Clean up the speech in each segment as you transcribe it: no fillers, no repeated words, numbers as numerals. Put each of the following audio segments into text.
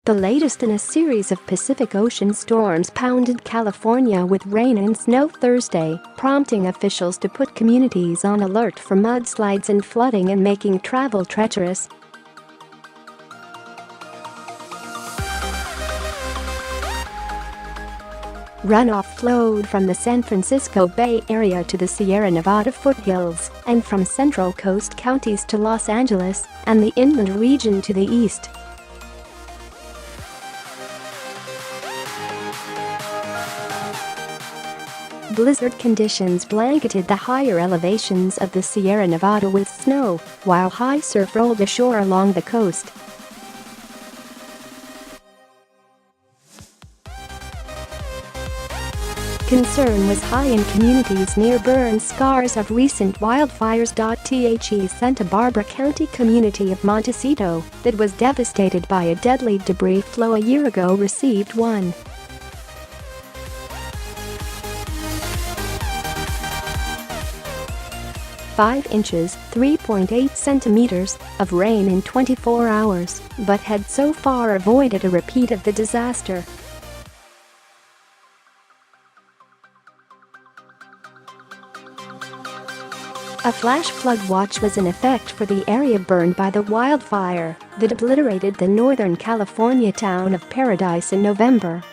The latest in a series of Pacific Ocean storms pounded California with rain and snow Thursday, prompting officials to put communities on alert for mudslides and flooding and making travel treacherous. Runoff flowed from the San Francisco Bay Area to the Sierra Nevada foothills and from Central Coast counties to Los Angeles and the inland region to the east. Blizzard conditions blanketed the higher elevations of the Sierra Nevada with snow, while high surf rolled ashore along the coast. Concern was high in communities near burn scars of recent wildfires. The Santa Barbara County community of Montecito, that was devastated by a deadly debris flow a year ago, received 5 inches (3.8 centimeters) of rain in 24 hours, but had so far avoided a repeat of the disaster. A flash flood watch was in effect for the area burned by the wildfire that obliterated the Northern California town of Paradise in November.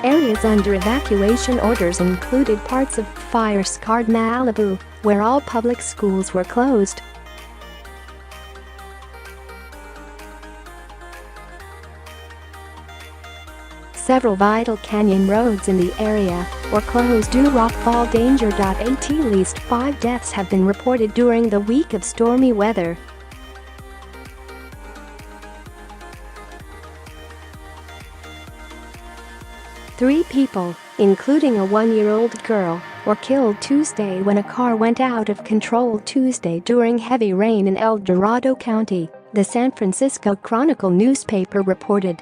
Areas under evacuation orders included parts of fire-scarred Malibu, where all public schools were closed. Several vital canyon roads in the area were closed due to rockfall danger. At least 5 deaths have been reported during the week of stormy weather. Three people, including a 1-year-old girl, were killed Tuesday when a car went out of control Tuesday during heavy rain in El Dorado County, the San Francisco Chronicle newspaper reported.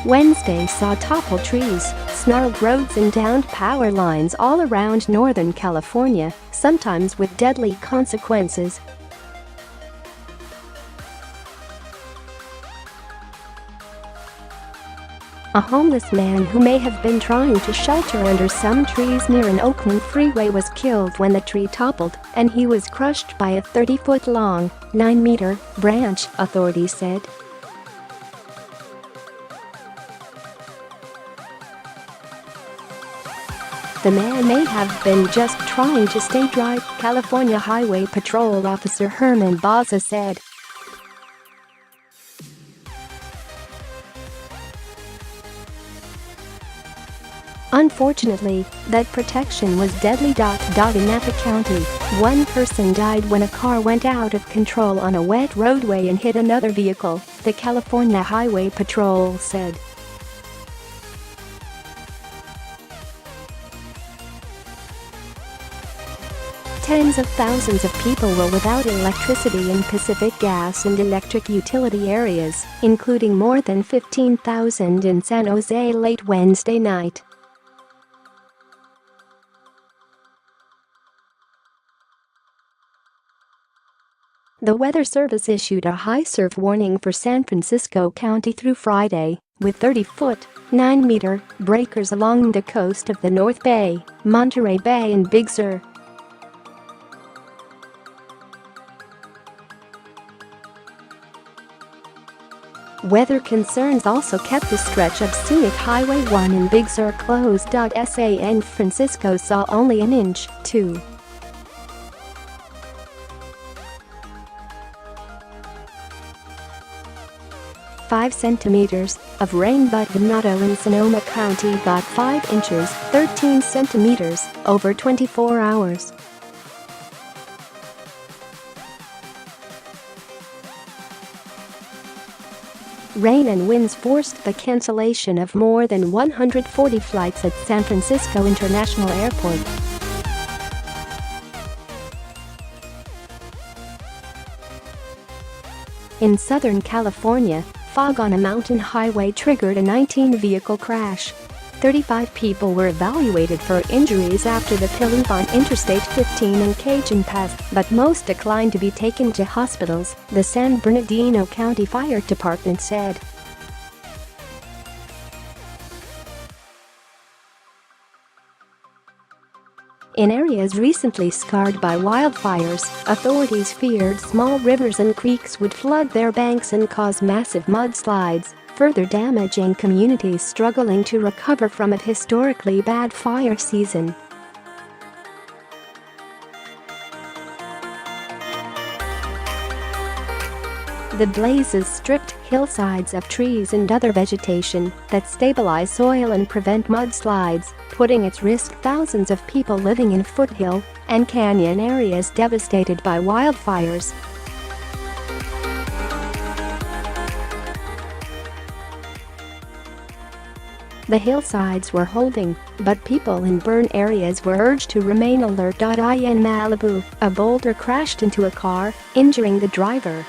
Wednesday saw toppled trees, snarled roads and downed power lines all around Northern California, sometimes with deadly consequences. A homeless man who may have been trying to shelter under some trees near an Oakland freeway was killed when the tree toppled, and he was crushed by a 30-foot-long, 9-meter branch, authorities said. The man may have been just trying to stay dry, California Highway Patrol Officer Herman Baza said. Unfortunately, that protection was deadly. In Napa County, 1 person died when a car went out of control on a wet roadway and hit another vehicle, the California Highway Patrol said. Tens of thousands of people were without electricity in Pacific gas and electric utility areas, including more than 15,000 in San Jose late Wednesday night. The Weather Service issued a high surf warning for San Francisco County through Friday, with 30-foot, 9-meter breakers along the coast of the North Bay, Monterey Bay and Big Sur. Weather concerns also kept the stretch of scenic Highway 1 in Big Sur closed. San Francisco saw only an inch, 5 centimeters of rain, but Venado in Sonoma County got 5 inches, 13 centimeters, over 24 hours. Rain and winds forced the cancellation of more than 140 flights at San Francisco International Airport. In Southern California, fog on a mountain highway triggered a 19-vehicle crash. 35 people were evaluated for injuries after the pileup on Interstate 15 in Cajun Pass, but most declined to be taken to hospitals, the San Bernardino County Fire Department said. In areas recently scarred by wildfires, authorities feared small rivers and creeks would flood their banks and cause massive mudslides, further damaging communities struggling to recover from a historically bad fire season. The blazes stripped hillsides of trees and other vegetation that stabilize soil and prevent mudslides, putting at risk thousands of people living in foothill and canyon areas devastated by wildfires. The hillsides were holding, but people in burn areas were urged to remain alert. In Malibu, a boulder crashed into a car, injuring the driver.